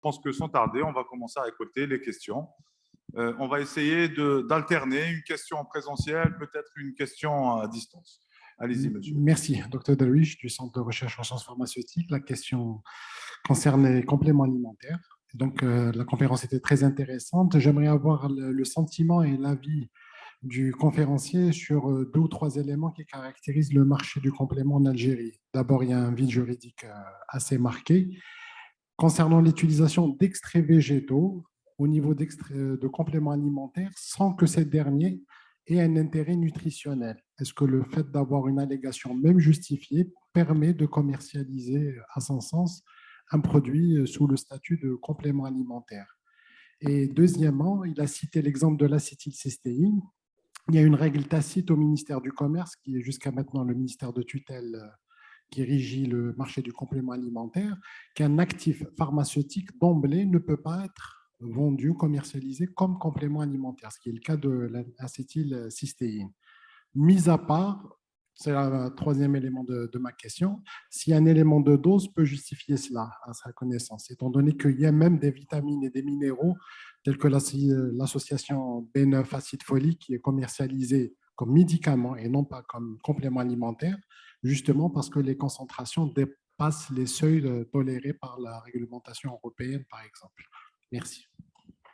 pense que sans tarder, on va commencer à récolter les questions. On va essayer d'alterner une question en présentiel, peut-être une question à distance. Allez-y, monsieur. Merci, Dr. Darwish du Centre de recherche en sciences pharmaceutiques. La question concerne les compléments alimentaires. Donc, la conférence était très intéressante. J'aimerais avoir le sentiment et l'avis du conférencier sur deux ou trois éléments qui caractérisent le marché du complément en Algérie. D'abord, il y a un vide juridique assez marqué. Concernant l'utilisation d'extraits végétaux au niveau de compléments alimentaires sans que ces derniers aient un intérêt nutritionnel. Est-ce que le fait d'avoir une allégation même justifiée permet de commercialiser à son sens un produit sous le statut de complément alimentaire? Et deuxièmement, il a cité l'exemple de l'acétylcystéine. Il y a une règle tacite au ministère du Commerce, qui est jusqu'à maintenant le ministère de tutelle qui régit le marché du complément alimentaire, qu'un actif pharmaceutique d'emblée ne peut pas être vendu, commercialisé comme complément alimentaire, ce qui est le cas de l'acétylcystéine. Mis à part, c'est le troisième élément de ma question, si un élément de dose peut justifier cela, à sa connaissance, étant donné qu'il y a même des vitamines et des minéraux tels que l'association B9 acide folique qui est commercialisée comme médicament et non pas comme complément alimentaire, justement parce que les concentrations dépassent les seuils tolérés par la réglementation européenne, par exemple. Merci.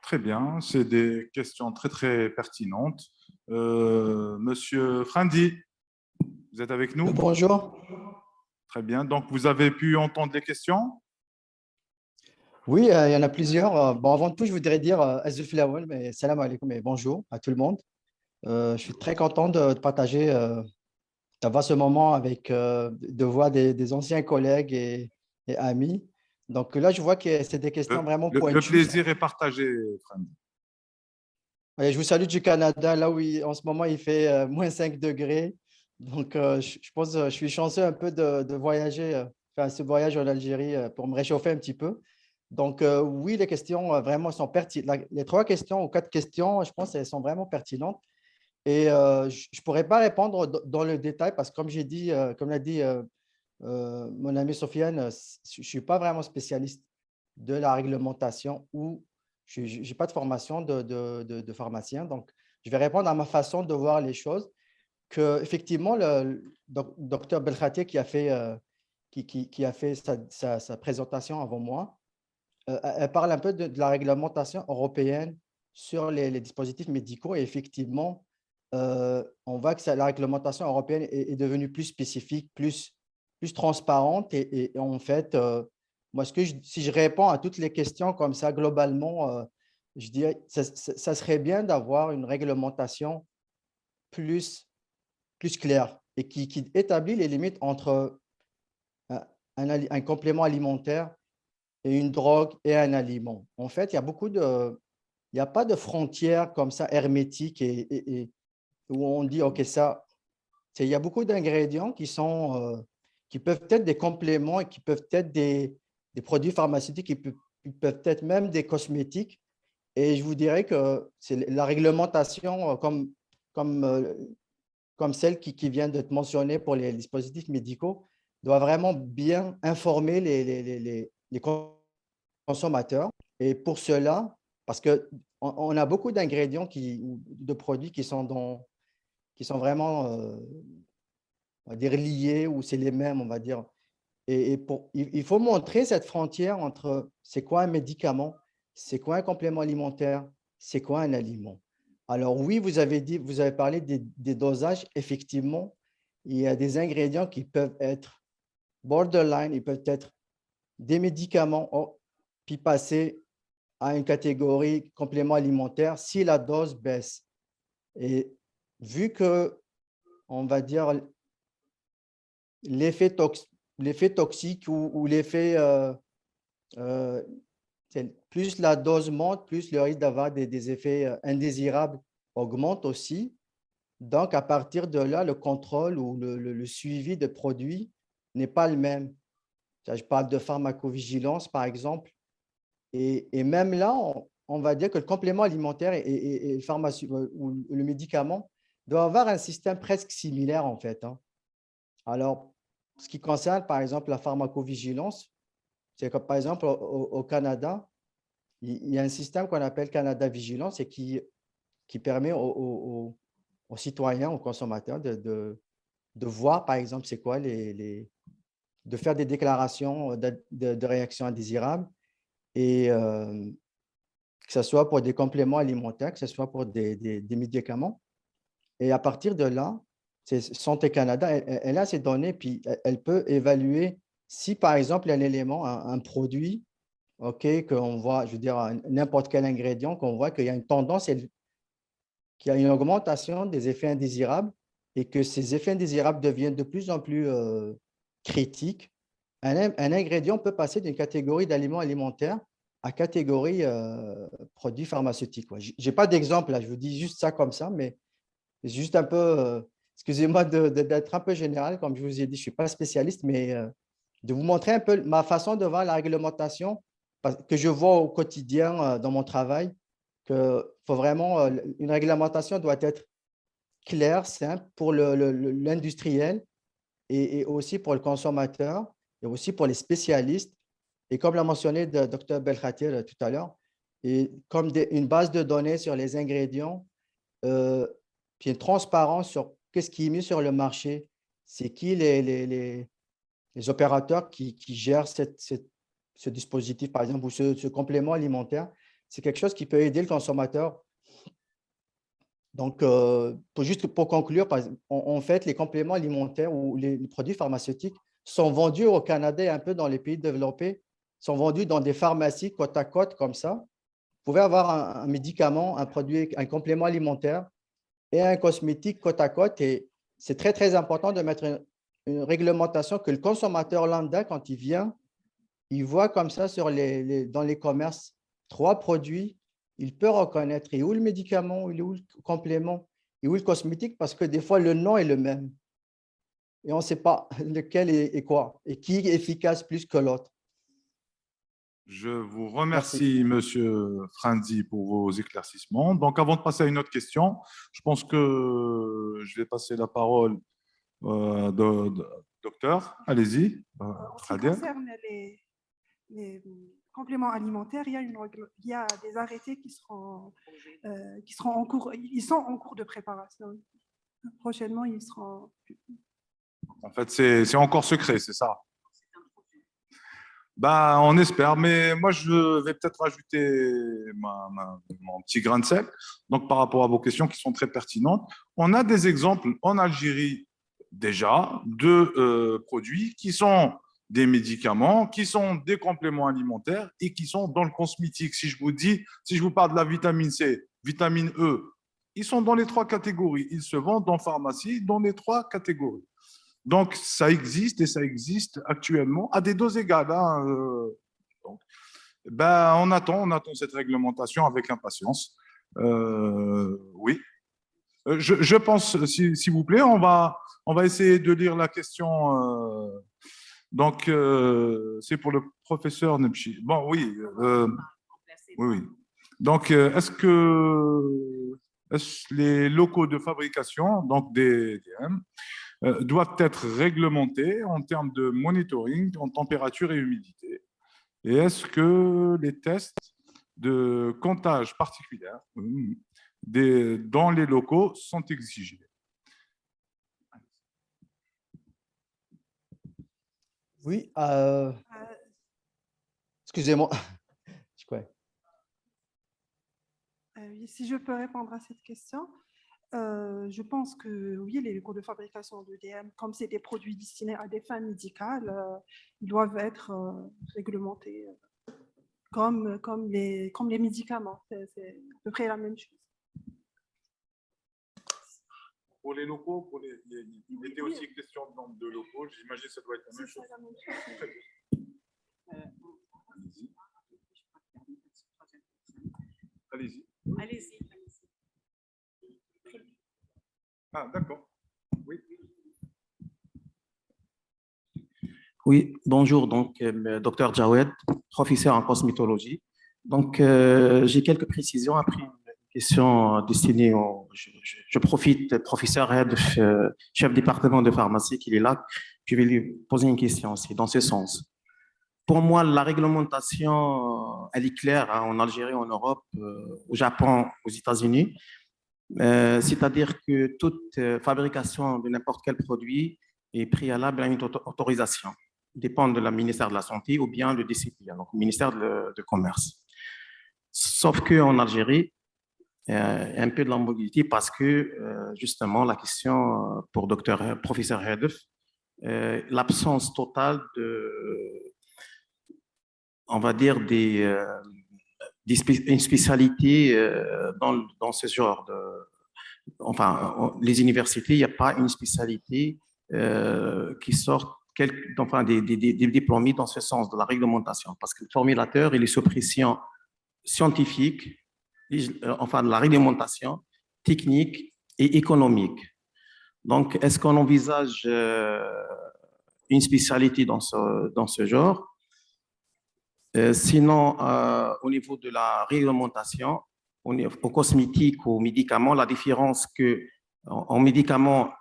Très bien, c'est des questions très, très pertinentes. Monsieur Frandi, vous êtes avec nous? Bonjour. Très bien, donc vous avez pu entendre les questions? Oui, il y en a plusieurs. Bon, avant tout, je voudrais dire Azul Filawal, mais salam alaikum et bonjour à tout le monde. Je suis très content de partager, d'avoir ce moment avec, de voir des anciens collègues et amis. Donc là, je vois que c'est des questions vraiment Le pointues. plaisir est partagé, Frandi. Et je vous salue du Canada, là où en ce moment il fait moins 5 degrés. Donc, je pense que je suis chanceux un peu de voyager, faire ce voyage en Algérie pour me réchauffer un petit peu. Donc, oui, les questions vraiment sont pertinentes. Les trois questions ou quatre questions, je pense qu'elles sont vraiment pertinentes. Et je ne pourrais pas répondre dans le détail parce que, comme j'ai dit, comme l'a dit mon ami Sofiane, je ne suis pas vraiment spécialiste de la réglementation ou je n'ai pas de formation de pharmacien. Donc, je vais répondre à ma façon de voir les choses. Que, effectivement, le docteur Belkhati qui a fait, qui a fait sa présentation avant moi, elle parle un peu de la réglementation européenne sur les dispositifs médicaux. Et effectivement, on voit que la réglementation européenne est devenue plus spécifique, plus transparente. Et en fait, moi, si je réponds à toutes les questions comme ça, globalement, je dirais ça serait bien d'avoir une réglementation plus claire et qui établit les limites entre un complément alimentaire et une drogue et un aliment. En fait, il n'y a pas de frontières comme ça hermétiques et où on dit, OK, ça, il y a beaucoup d'ingrédients qui peuvent être des compléments et qui peuvent être des produits pharmaceutiques, qui peuvent être même des cosmétiques. Et je vous dirais que c'est la réglementation, comme celle qui vient d'être mentionnée pour les dispositifs médicaux, doit vraiment bien informer les consommateurs. Et pour cela, parce qu'on a beaucoup d'ingrédients de produits qui sont vraiment on va dire liés ou c'est les mêmes, on va dire. Et il faut montrer cette frontière entre c'est quoi un médicament, c'est quoi un complément alimentaire, c'est quoi un aliment. Alors oui, vous avez parlé des dosages. Effectivement, il y a des ingrédients qui peuvent être borderline, ils peuvent être des médicaments, puis passer à une catégorie complément alimentaire si la dose baisse. Et vu que, on va dire, l'effet toxique ou l'effet, plus la dose monte, plus le risque d'avoir des effets indésirables augmente aussi. Donc, à partir de là, le contrôle ou le suivi de produits n'est pas le même. Je parle de pharmacovigilance, par exemple. Et même là, on va dire que le complément alimentaire et ou le médicament doivent avoir un système presque similaire, en fait. Alors, ce qui concerne, par exemple, la pharmacovigilance, c'est que, par exemple, au Canada, il y a un système qu'on appelle Canada Vigilance et qui permet aux citoyens, aux consommateurs de voir, par exemple, c'est quoi de faire des déclarations de réactions indésirables et que ce soit pour des compléments alimentaires, que ce soit pour des médicaments. Et à partir de là, Santé Canada, elle a ces données, puis elle peut évaluer si, par exemple, il y a un élément, un produit, OK, qu'on voit, je veux dire, n'importe quel ingrédient, qu'on voit qu'il y a une tendance, qu'il y a une augmentation des effets indésirables et que ces effets indésirables deviennent de plus en plus critiques. Un ingrédient peut passer d'une catégorie d'aliments alimentaires à catégorie produits pharmaceutiques. Je n'ai pas d'exemple, là, je vous dis juste ça comme ça, mais c'est juste un peu, excusez-moi d'être un peu général, comme je vous ai dit, je ne suis pas spécialiste, mais de vous montrer un peu ma façon de voir la réglementation que je vois au quotidien dans mon travail, que faut vraiment, une réglementation doit être claire, simple pour l'industriel et aussi pour le consommateur et aussi pour les spécialistes. Et comme l'a mentionné le Dr Belkhatir tout à l'heure, et comme une base de données sur les ingrédients, puis une transparence sur qu'est-ce qui est mis sur le marché, c'est qui les opérateurs qui gèrent ce dispositif, par exemple, ou ce complément alimentaire. C'est quelque chose qui peut aider le consommateur. Donc, juste pour conclure, en fait, les compléments alimentaires ou les produits pharmaceutiques sont vendus au Canada et un peu dans les pays développés, sont vendus dans des pharmacies côte à côte comme ça. Vous pouvez avoir un médicament, un produit, un complément alimentaire et un cosmétique côte à côte. Et c'est très, très important de mettre une réglementation que le consommateur lambda, quand il vient, il voit comme ça dans les commerces 3 produits, il peut reconnaître et où le médicament, où le complément et où le cosmétique, parce que des fois, le nom est le même. Et on ne sait pas lequel est quoi et qui est efficace plus que l'autre. Je vous remercie, Monsieur Franzi, pour vos éclaircissements. Donc, avant de passer à une autre question, je pense que je vais passer la parole docteur. Allez-y. En ce qui concerne les compléments alimentaires, il y a des arrêtés qui seront en cours. Ils sont en cours de préparation. Prochainement, ils seront. En fait, c'est encore secret, c'est ça? Ben, on espère, mais moi, je vais peut-être rajouter mon petit grain de sel. Donc, par rapport à vos questions qui sont très pertinentes, on a des exemples en Algérie déjà de produits qui sont des médicaments, qui sont des compléments alimentaires et qui sont dans le cosmétique. Si je vous parle de la vitamine C, vitamine E, ils sont dans les 3 catégories. Ils se vendent en pharmacie dans les 3 catégories. Donc, ça existe et ça existe actuellement à des doses égales. Donc, on attend cette réglementation avec impatience. Oui. Je pense, s'il vous plaît, on va essayer de lire la question. Donc, c'est pour le professeur Nebchi. Bon, oui. Oui. Donc, est-ce les locaux de fabrication, donc des DM, doivent être réglementés en termes de monitoring en température et humidité? Et est-ce que les tests de comptage particulière dans les locaux sont exigés? Oui, excusez-moi. Si je peux répondre à cette question, je pense que oui, les cours de fabrication d'EDM, comme c'est des produits destinés à des fins médicales, ils doivent être réglementés comme les médicaments. C'est à peu près la même chose. Pour les locaux, il était aussi question de nombre de locaux. J'imagine que ça doit être la même chose. Allez-y. Allez-y. Ah, d'accord. Oui. Oui, bonjour, donc, docteur Jawed, professeur en cosmétologie. Donc, j'ai quelques précisions après une question destinée je profite, professeur Head, chef département de pharmacie, qu'il est là. Je vais lui poser une question aussi, dans ce sens. pour moi, la réglementation, elle est claire hein, en Algérie, en Europe, au Japon, aux États-Unis. C'est-à-dire que toute fabrication de n'importe quel produit est préalable à une autorisation, dépend de la ministère de la Santé ou bien le DCP, donc le ministère de Commerce. Sauf qu'en Algérie, un peu de l'ambiguïté parce que, justement, la question pour professeur Hedef, l'absence totale on va dire, une spécialité dans ce genre de... Enfin, les universités, il n'y a pas une spécialité qui sort enfin, des diplômés dans ce sens de la réglementation, parce que le formulateur, il est sous pression scientifique, enfin, de la réglementation technique et économique. Donc, est-ce qu'on envisage une spécialité dans ce genre? Sinon, au niveau de la réglementation, au cosmétique, aux médicaments, la différence en médicaments,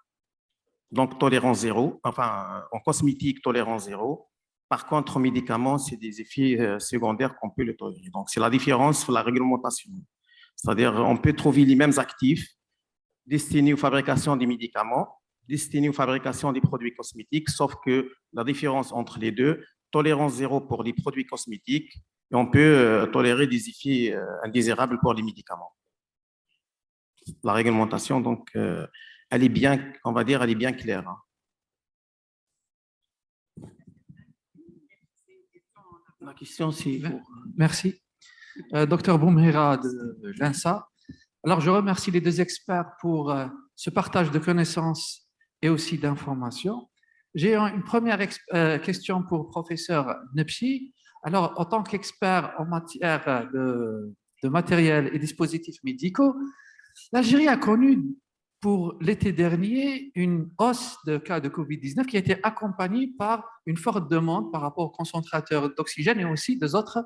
donc tolérance zéro, enfin en cosmétique, tolérance zéro. Par contre, en médicaments, c'est des effets secondaires qu'on peut le tolérer. Donc, c'est la différence sur la réglementation. C'est-à-dire, on peut trouver les mêmes actifs destinés aux fabrications des médicaments, destinés aux fabrications des produits cosmétiques, sauf que la différence entre les deux, tolérance zéro pour les produits cosmétiques, et on peut tolérer des effets indésirables pour les médicaments. La réglementation, donc, elle est bien, on va dire, elle est bien claire. Hein. La question, c'est... Merci. Docteur Boumhira de l'INSA. Alors, je remercie les deux experts pour ce partage de connaissances et aussi d'informations. J'ai une première question pour le professeur Nepsi. Alors, en tant qu'expert en matière de matériel et dispositifs médicaux, l'Algérie a connu pour l'été dernier une hausse de cas de Covid-19 qui a été accompagnée par une forte demande par rapport aux concentrateurs d'oxygène et aussi des autres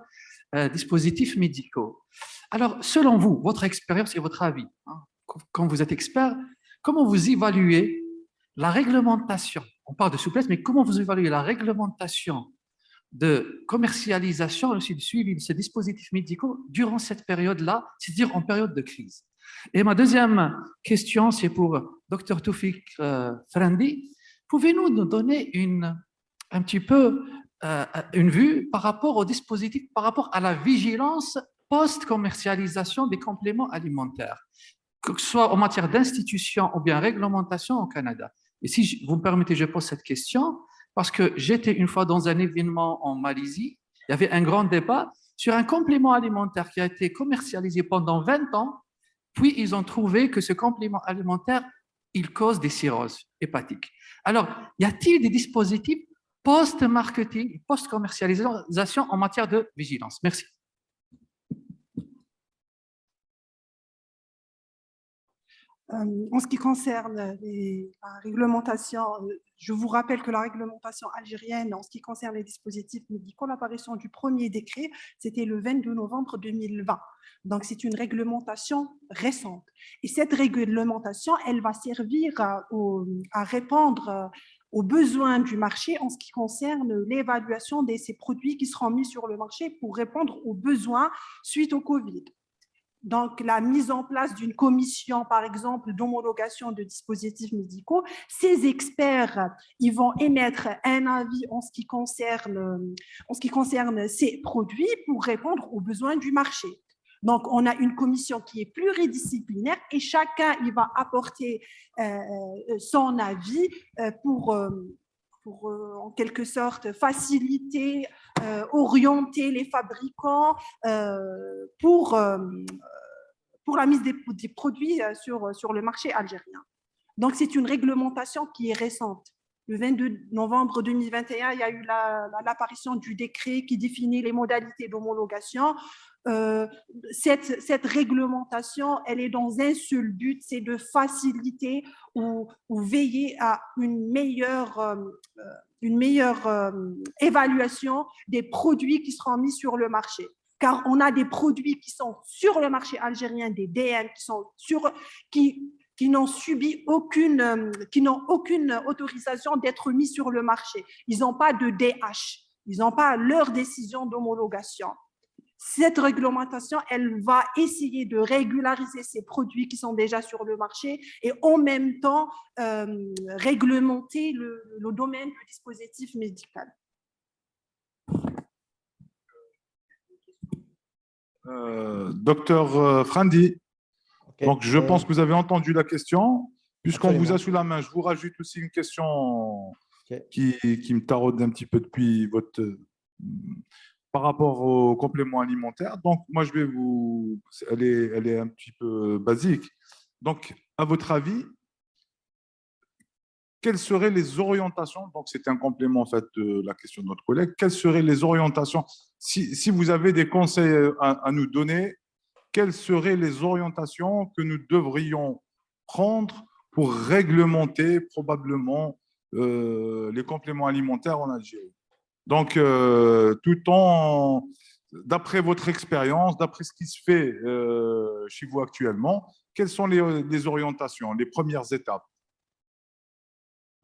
dispositifs médicaux. Alors, selon vous, votre expérience et votre avis, hein, quand vous êtes expert, comment vous évaluez la réglementation? On parle de souplesse, mais comment vous évaluez la réglementation de commercialisation et aussi de suivi de ces dispositifs médicaux durant cette période-là, c'est-à-dire en période de crise? Et ma deuxième question, c'est pour Dr Toufik Frandi. Pouvez-vous nous donner un petit peu une vue par rapport au dispositif, par rapport à la vigilance post-commercialisation des compléments alimentaires, que ce soit en matière d'institution ou bien réglementation au Canada? Et si vous me permettez, je pose cette question parce que j'étais une fois dans un événement en Malaisie, il y avait un grand débat sur un complément alimentaire qui a été commercialisé pendant 20 ans, puis ils ont trouvé que ce complément alimentaire, il cause des cirrhoses hépatiques. Alors, y a-t-il des dispositifs post-marketing, post-commercialisation en matière de vigilance? Merci. En ce qui concerne la réglementation, je vous rappelle que la réglementation algérienne, en ce qui concerne les dispositifs médicaux, l'apparition du premier décret, c'était le 22 novembre 2020. Donc, c'est une réglementation récente. Et cette réglementation, elle va servir à répondre aux besoins du marché en ce qui concerne l'évaluation de ces produits qui seront mis sur le marché pour répondre aux besoins suite au Covid. Donc, la mise en place d'une commission, par exemple, d'homologation de dispositifs médicaux, ces experts, ils vont émettre un avis en ce qui concerne ces produits pour répondre aux besoins du marché. Donc, on a une commission qui est pluridisciplinaire et chacun il va apporter son avis pour en quelque sorte, faciliter, orienter les fabricants pour la mise des produits sur le marché algérien. Donc, c'est une réglementation qui est récente. Le 22 novembre 2021, il y a eu l'apparition du décret qui définit les modalités d'homologation. Cette réglementation, elle est dans un seul but, c'est de faciliter ou veiller à une meilleure évaluation des produits qui seront mis sur le marché. Car on a des produits qui sont sur le marché algérien, des DM qui n'ont subi qui n'ont aucune autorisation d'être mis sur le marché. Ils n'ont pas de DH. Ils n'ont pas leur décision d'homologation. Cette réglementation, elle va essayer de régulariser ces produits qui sont déjà sur le marché et en même temps réglementer le domaine du dispositif médical. Docteur Frandi, Ok. donc je pense que vous avez entendu la question. Puisqu'on vous Absolument. a sous la main, je vous rajoute aussi une question Ok. qui me taraude un petit peu depuis par rapport aux compléments alimentaires. Donc, moi, je vais elle est un petit peu basique. Donc, à votre avis, quelles seraient les orientations? Donc, c'est un complément en fait de la question de notre collègue. Quelles seraient les orientations? Si vous avez des conseils à nous donner, quelles seraient les orientations que nous devrions prendre pour réglementer probablement les compléments alimentaires en Algérie? Donc, d'après votre expérience, d'après ce qui se fait chez vous actuellement, quelles sont les orientations, les premières étapes?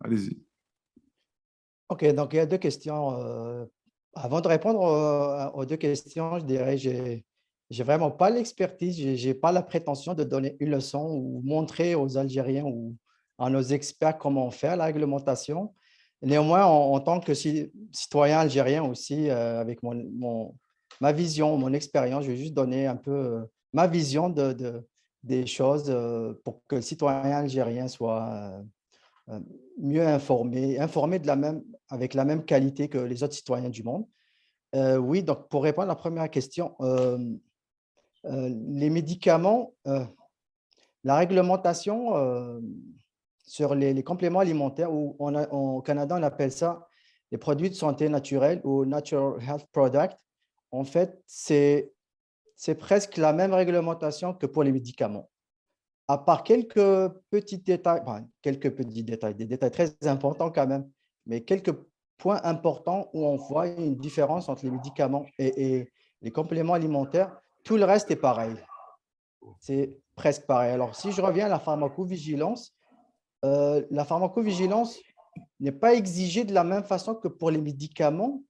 Allez-y. Ok, donc il y a deux questions. Avant de répondre aux deux questions, je dirais j'ai vraiment pas l'expertise, j'ai pas la prétention de donner une leçon ou montrer aux Algériens ou à nos experts comment faire la réglementation. Néanmoins, en tant que citoyen algérien aussi, avec ma vision, mon expérience, je vais juste donner un peu ma vision des choses pour que le citoyen algérien soit mieux informé, avec la même qualité que les autres citoyens du monde. Oui, donc pour répondre à la première question, les médicaments, la réglementation sur les compléments alimentaires, ou au Canada, on appelle ça les produits de santé naturelle ou Natural Health Product. En fait, c'est presque la même réglementation que pour les médicaments. À part quelques petits détails, des détails très importants quand même, mais quelques points importants où on voit une différence entre les médicaments et les compléments alimentaires, tout le reste est pareil. C'est presque pareil. Alors, si je reviens à la pharmacovigilance n'est pas exigée de la même façon que pour les médicaments,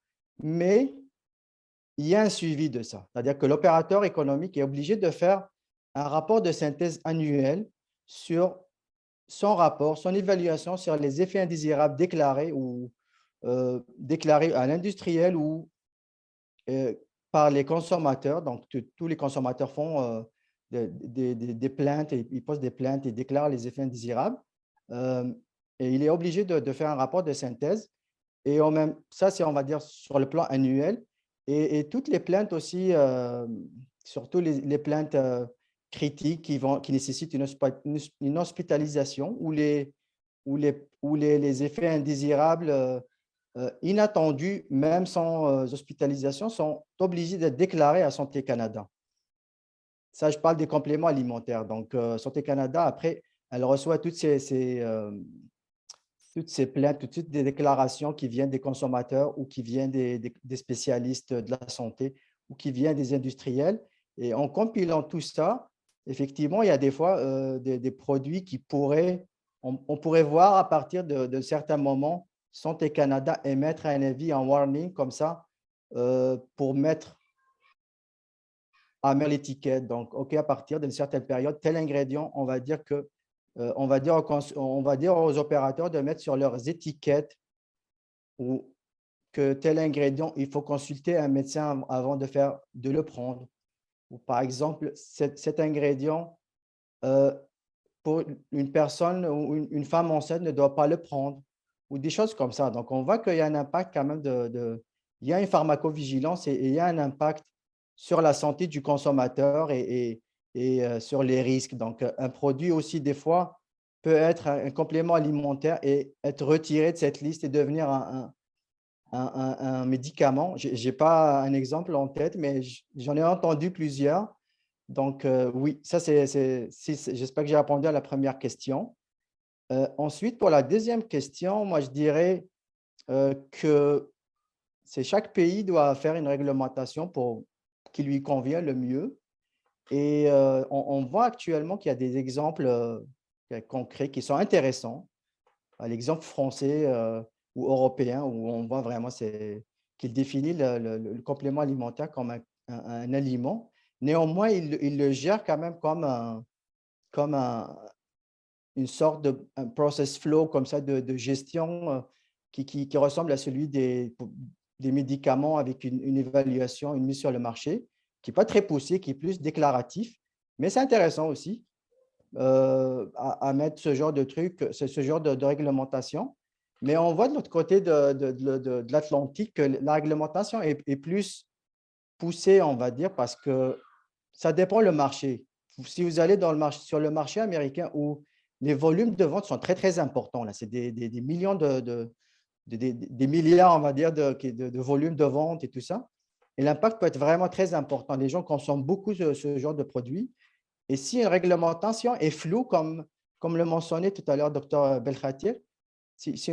mais il y a un suivi de ça. C'est-à-dire que l'opérateur économique est obligé de faire un rapport de synthèse annuel sur son rapport, son évaluation sur les effets indésirables déclarés déclarés à l'industriel ou par les consommateurs. Donc, tous les consommateurs font des plaintes, ils posent des plaintes et déclarent les effets indésirables. Et il est obligé de faire un rapport de synthèse. Et ça, c'est, on va dire, sur le plan annuel. Et toutes les plaintes aussi, surtout les plaintes critiques qui nécessitent une hospitalisation ou les effets indésirables inattendus, même sans hospitalisation, sont obligés d'être déclarés à Santé Canada. Ça, je parle des compléments alimentaires. Donc, Santé Canada, après, elle reçoit toutes ces plaintes, toutes des déclarations qui viennent des consommateurs ou qui viennent des spécialistes de la santé ou qui viennent des industriels. Et en compilant tout ça, effectivement, il y a des fois des produits on pourrait voir à partir de certains moments, Santé Canada émettre un avis en warning comme ça pour mettre à l'étiquette. Donc, OK, à partir d'une certaine période, tel ingrédient, on va dire aux opérateurs de mettre sur leurs étiquettes ou que tel ingrédient, il faut consulter un médecin avant de le prendre. Ou par exemple, cet ingrédient, pour une personne ou une femme enceinte ne doit pas le prendre, ou des choses comme ça. Donc, on voit qu'il y a un impact quand même il y a une pharmacovigilance et il y a un impact sur la santé du consommateur et sur les risques. Donc, un produit aussi, des fois, peut être un complément alimentaire et être retiré de cette liste et devenir un médicament. Je n'ai pas un exemple en tête, mais j'en ai entendu plusieurs. Donc, oui, ça, j'espère que j'ai répondu à la première question. Ensuite, pour la deuxième question, moi, je dirais que chaque pays doit faire une réglementation qui lui convient le mieux. Et on voit actuellement qu'il y a des exemples concrets qui sont intéressants. L'exemple français ou européen, où on voit vraiment qu'il définit le complément alimentaire comme un aliment. Néanmoins, il le gère quand même comme une sorte de un process flow comme ça de gestion qui ressemble à celui des médicaments avec une évaluation, une mise sur le marché, qui n'est pas très poussé, qui est plus déclaratif, mais c'est intéressant aussi à mettre ce genre de truc, ce genre de réglementation. Mais on voit de l'autre côté de l'Atlantique que la réglementation est plus poussée, on va dire, parce que ça dépend le marché. Si vous allez sur le marché américain où les volumes de vente sont très, très importants, là, c'est des millions des milliards, on va dire, de volumes de vente et tout ça. Et l'impact peut être vraiment très important. Les gens consomment beaucoup ce genre de produits. Et si une réglementation est floue, comme le mentionnait tout à l'heure Dr Belkhatir, si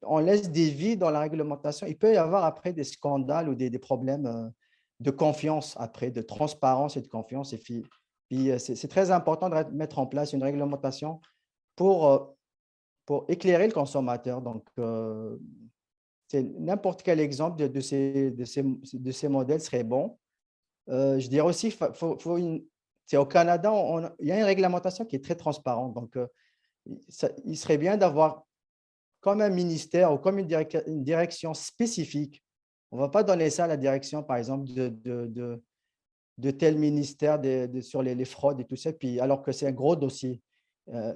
on laisse des vides dans la réglementation, il peut y avoir après des scandales ou des problèmes de confiance après, de transparence et de confiance. Et puis c'est très important de mettre en place une réglementation pour éclairer le consommateur. Donc, n'importe quel exemple de ces modèles serait bon. Je dirais aussi c'est au Canada, il y a une réglementation qui est très transparente. Donc, il serait bien d'avoir comme un ministère ou comme une direction spécifique. On ne va pas donner ça à la direction, par exemple, de tel ministère sur les fraudes et tout ça, puis, alors que c'est un gros dossier.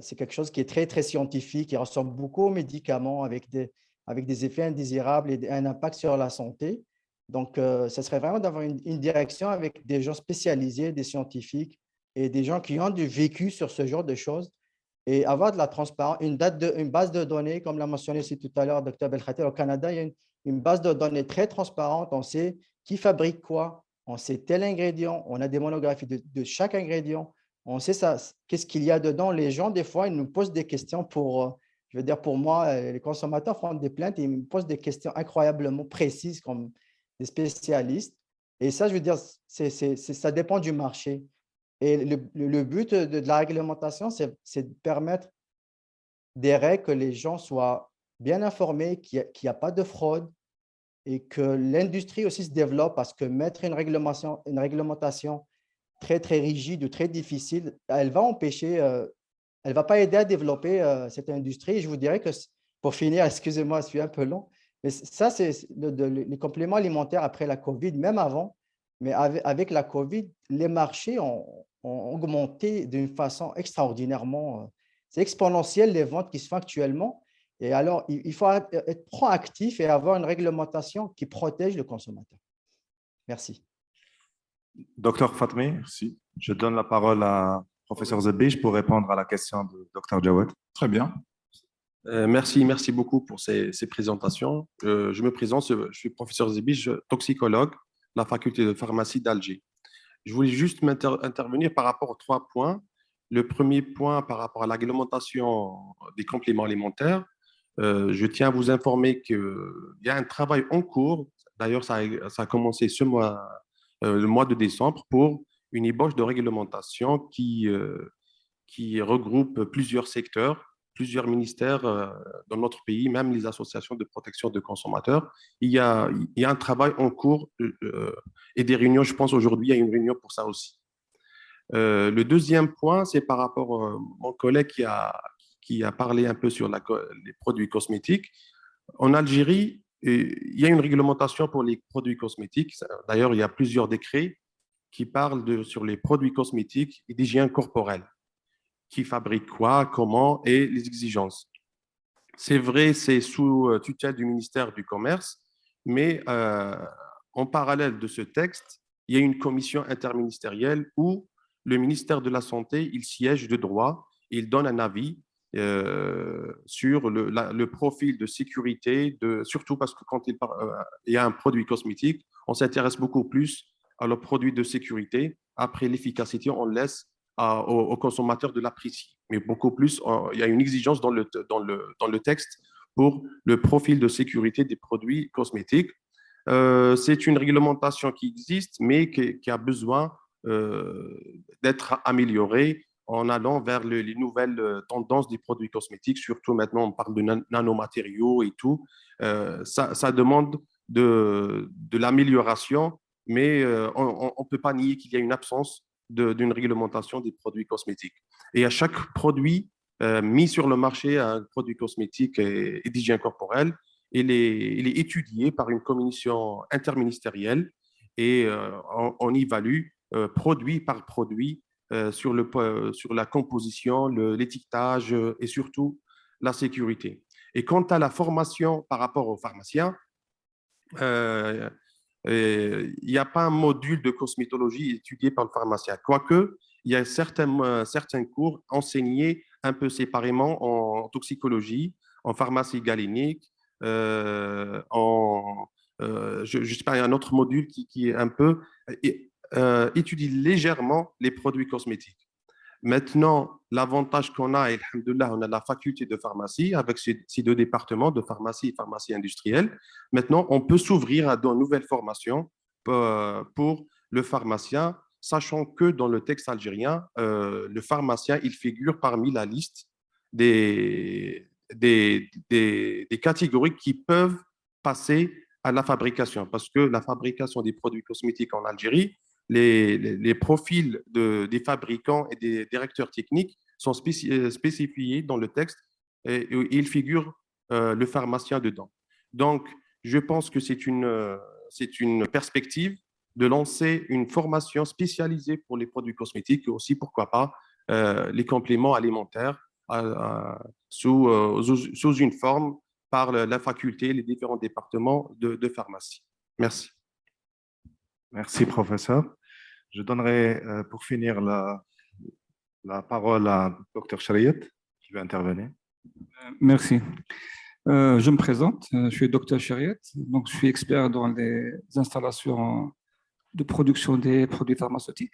C'est quelque chose qui est très, très scientifique, qui ressemble beaucoup aux médicaments avec des effets indésirables et un impact sur la santé. Donc, ce serait vraiment d'avoir une direction avec des gens spécialisés, des scientifiques et des gens qui ont du vécu sur ce genre de choses et avoir de la transparence, une base de données, comme l'a mentionné aussi tout à l'heure Dr Belkhatir, au Canada, il y a une base de données très transparente. On sait qui fabrique quoi, on sait tel ingrédient, on a des monographies de chaque ingrédient, on sait ça, qu'est-ce qu'il y a dedans. Les gens, des fois, ils nous posent des questions je veux dire, pour moi, les consommateurs font des plaintes et ils me posent des questions incroyablement précises comme des spécialistes. Et ça, je veux dire, ça dépend du marché. Et le but de la réglementation, c'est de permettre des règles que les gens soient bien informés, qu'il n'y a pas de fraude et que l'industrie aussi se développe parce que mettre une réglementation très, très rigide ou très difficile, elle va empêcher, elle ne va pas aider à développer cette industrie. Et je vous dirais que, pour finir, excusez-moi, je suis un peu long, mais ça, c'est les compléments alimentaires après la COVID, même avant, mais avec la COVID, les marchés ont augmenté d'une façon extraordinairement, c'est exponentiel les ventes qui se font actuellement. Et alors, il faut être proactif et avoir une réglementation qui protège le consommateur. Merci. Docteur Fatmi, Merci. je donne la parole à professeur Zebish pour répondre à la question de Dr Jawed. Très bien. Merci beaucoup pour ces présentations. Je me présente, je suis professeur Zebish, toxicologue, la faculté de pharmacie d'Alger. Je voulais juste intervenir par rapport aux 3 points. Le premier point par rapport à l'agrémentation des compléments alimentaires. Je tiens à vous informer qu'il y a un travail en cours. D'ailleurs, ça a commencé le mois de décembre pour une ébauche de réglementation qui regroupe plusieurs secteurs, plusieurs ministères dans notre pays, même les associations de protection de consommateurs. Il y a un travail en cours et des réunions, je pense aujourd'hui, il y a une réunion pour ça aussi. Le deuxième point, c'est par rapport à mon collègue qui a parlé un peu sur les produits cosmétiques. En Algérie, il y a une réglementation pour les produits cosmétiques. D'ailleurs, il y a plusieurs décrets qui parlent sur les produits cosmétiques et d'hygiène corporelle. Qui fabrique quoi, comment et les exigences. C'est vrai, c'est sous tutelle du ministère du Commerce, mais en parallèle de ce texte, il y a une commission interministérielle où le ministère de la Santé, il siège de droit, il donne un avis sur le profil de sécurité, surtout parce que quand il y a un produit cosmétique, on s'intéresse beaucoup plus à le produit de sécurité. Après l'efficacité, on laisse aux consommateurs de l'apprécier. Mais beaucoup plus, il y a une exigence dans le texte pour le profil de sécurité des produits cosmétiques. C'est une réglementation qui existe, mais qui a besoin d'être améliorée en allant vers les nouvelles tendances des produits cosmétiques. Surtout maintenant, on parle de nanomatériaux et tout. Ça demande de l'amélioration, mais on ne peut pas nier qu'il y a une absence d'une réglementation des produits cosmétiques. Et à chaque produit mis sur le marché, un produit cosmétique et d'hygiène corporelle, il est étudié par une commission interministérielle et on évalue produit par produit sur la composition, l'étiquetage et surtout la sécurité. Et quant à la formation par rapport aux pharmaciens, il n'y a pas un module de cosmétologie étudié par le pharmacien, quoique il y a certains cours enseignés un peu séparément en toxicologie, en pharmacie galénique, je sais pas, il y a un autre module qui est un peu étudie légèrement les produits cosmétiques. Maintenant, l'avantage qu'on a, et alhamdoulilah, on a la faculté de pharmacie avec ces deux départements de pharmacie et pharmacie industrielle. Maintenant, on peut s'ouvrir à de nouvelles formations pour le pharmacien, sachant que dans le texte algérien, le pharmacien, il figure parmi la liste des catégories qui peuvent passer à la fabrication, parce que la fabrication des produits cosmétiques en Algérie, les profils des fabricants et des directeurs techniques sont spécifiés dans le texte et il figure le pharmacien dedans. Donc, je pense que c'est une perspective de lancer une formation spécialisée pour les produits cosmétiques et aussi, pourquoi pas, les compléments alimentaires sous une forme par la faculté, les différents départements de pharmacie. Merci. Merci, professeur. Je donnerai pour finir la parole à Dr Chariat qui va intervenir. Merci. Je me présente, je suis Dr Chariat, donc je suis expert dans les installations de production des produits pharmaceutiques.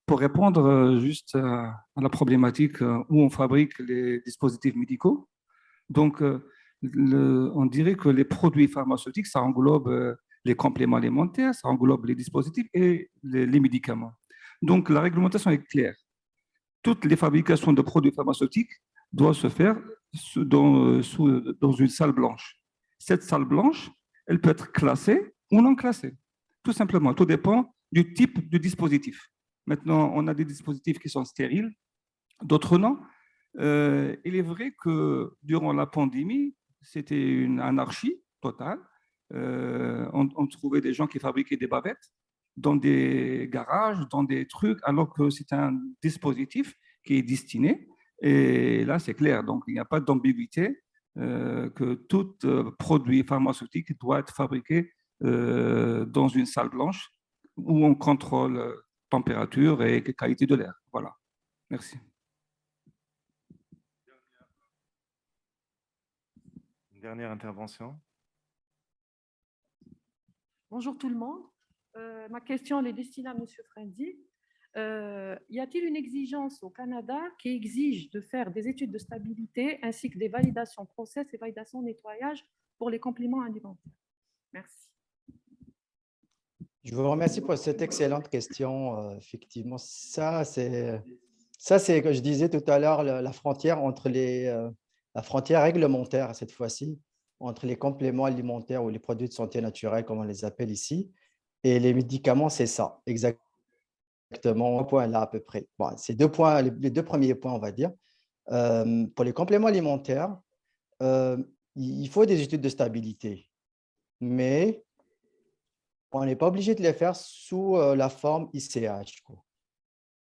Pour répondre juste à la problématique où on fabrique les dispositifs médicaux, donc on dirait que les produits pharmaceutiques, ça englobe les compléments alimentaires, ça englobe les dispositifs et les médicaments. Donc, la réglementation est claire. Toutes les fabrications de produits pharmaceutiques doivent se faire dans une salle blanche. Cette salle blanche, elle peut être classée ou non classée. Tout simplement, tout dépend du type de dispositif. Maintenant, on a des dispositifs qui sont stériles, d'autres non. Il est vrai que durant la pandémie, c'était une anarchie totale. On trouvait des gens qui fabriquaient des bavettes dans des garages, dans des trucs, alors que c'est un dispositif qui est destiné. Et là, c'est clair. Donc, il n'y a pas d'ambiguïté que tout produit pharmaceutique doit être fabriqué dans une salle blanche où on contrôle température et qualité de l'air. Voilà. Merci. Une dernière intervention. Bonjour tout le monde. Ma question est destinée à M. Frendi. Y a-t-il une exigence au Canada qui exige de faire des études de stabilité ainsi que des validations process et validations nettoyage pour les compléments alimentaires? Merci. Je vous remercie pour cette excellente question. Effectivement, ça c'est que je disais tout à l'heure, la frontière entre la frontière réglementaire cette fois-ci, entre les compléments alimentaires ou les produits de santé naturelle, comme on les appelle ici, et les médicaments, c'est ça, exactement, un point là à peu près. Bon, c'est deux points, les deux premiers points, on va dire. Pour les compléments alimentaires, il faut des études de stabilité, mais on n'est pas obligé de les faire sous la forme ICH, quoi.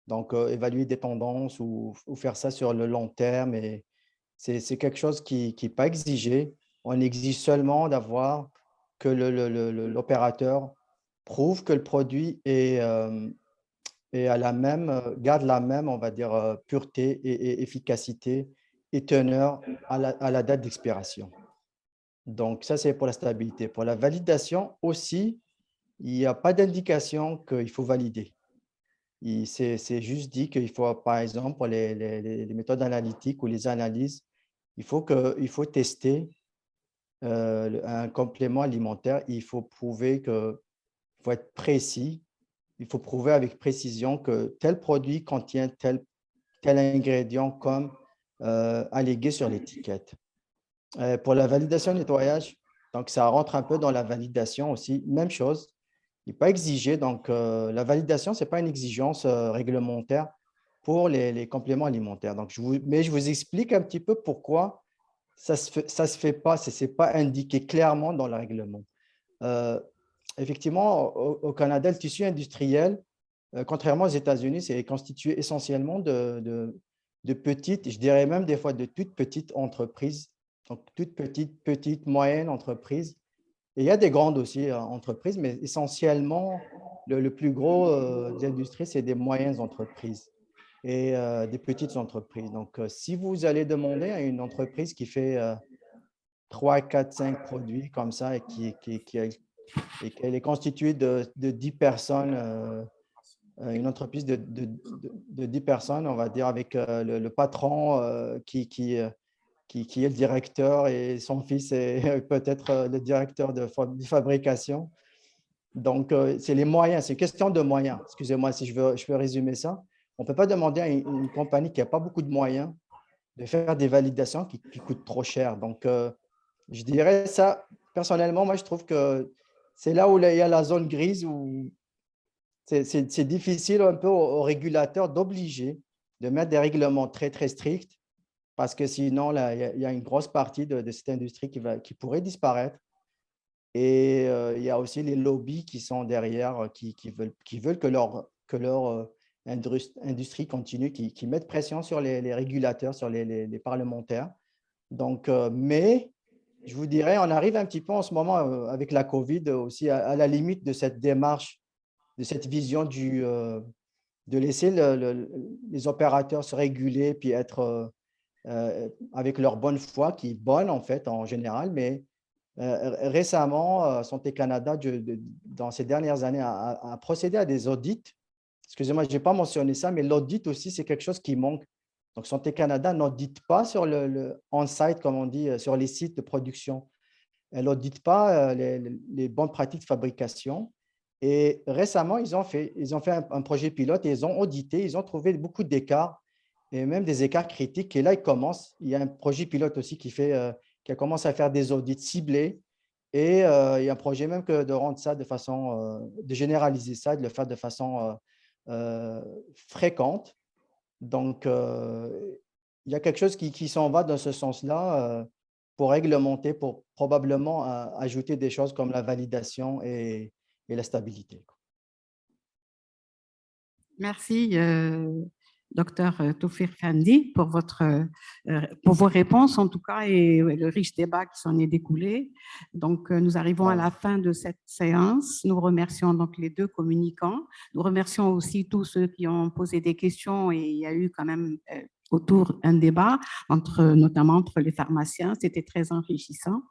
Donc, évaluer dépendance ou faire ça sur le long terme, et c'est quelque chose qui n'est pas exigé. On exige seulement d'avoir que l'opérateur prouve que le produit garde la même, on va dire, pureté et efficacité et teneur à la date d'expiration. Donc, ça, c'est pour la stabilité. Pour la validation aussi, il n'y a pas d'indication qu'il faut valider. C'est juste dit qu'il faut, par exemple, pour les méthodes analytiques ou les analyses, il faut tester un complément alimentaire. Il faut prouver il faut être précis. Il faut prouver avec précision que tel produit contient tel ingrédient comme allégué sur l'étiquette. Pour la validation nettoyage, Donc, ça rentre un peu dans la validation aussi. Même chose, il n'est pas exigé. Donc, la validation, ce n'est pas une exigence réglementaire pour les compléments alimentaires. Donc, mais je vous explique un petit peu pourquoi ça se fait pas, ce n'est pas indiqué clairement dans le règlement. Effectivement, au Canada, le tissu industriel, contrairement aux États-Unis, c'est constitué essentiellement de petites, je dirais même des fois de toutes petites entreprises, donc toutes petites, moyennes entreprises. Et il y a des grandes aussi entreprises, mais essentiellement, le plus gros des industries, c'est des moyennes entreprises et des petites entreprises. Donc, si vous allez demander à une entreprise qui fait 3, 4, 5 produits comme ça et qu'elle est constituée de 10 personnes, une entreprise de 10 personnes, on va dire, avec le patron qui est le directeur et son fils est peut-être le directeur de fabrication. Donc, c'est les moyens, c'est une question de moyens. Excusez-moi si je peux résumer ça. On ne peut pas demander à une compagnie qui n'a pas beaucoup de moyens de faire des validations qui coûtent trop cher. Donc, je dirais ça, personnellement, moi, je trouve que c'est là où il y a la zone grise où c'est difficile un peu aux régulateurs d'obliger de mettre des règlements très, très stricts parce que sinon, là, il y a une grosse partie de cette industrie qui pourrait disparaître. Et il y a aussi les lobbies qui sont derrière, qui veulent que leur industrie continue, qui mettent pression sur les régulateurs, sur les parlementaires. Donc, mais je vous dirais, on arrive un petit peu en ce moment avec la COVID aussi à la limite de cette démarche, de cette vision de laisser les opérateurs se réguler puis être avec leur bonne foi, qui est bonne en fait en général, mais récemment, Santé Canada, dans ces dernières années, a procédé à des audits. Excusez-moi, je n'ai pas mentionné ça, mais l'audit aussi, c'est quelque chose qui manque. Donc, Santé Canada n'audite pas sur le on-site, comme on dit, sur les sites de production. Elle n'audite pas les bonnes pratiques de fabrication. Et récemment, ils ont fait un projet pilote et ils ont audité, ils ont trouvé beaucoup d'écarts et même des écarts critiques. Et là, il y a un projet pilote aussi qui a commencé à faire des audits ciblés. Et il y a un projet même de rendre ça de généraliser ça, de le faire de façon fréquente. Donc, il y a quelque chose qui s'en va dans ce sens-là pour réglementer, pour probablement ajouter des choses comme la validation et la stabilité. Merci, Docteur Taoufir Kandi, pour vos réponses, en tout cas, et le riche débat qui s'en est découlé. Donc, nous arrivons à la fin de cette séance. Nous remercions donc les deux communicants. Nous remercions aussi tous ceux qui ont posé des questions et il y a eu quand même autour un débat, notamment entre les pharmaciens. C'était très enrichissant.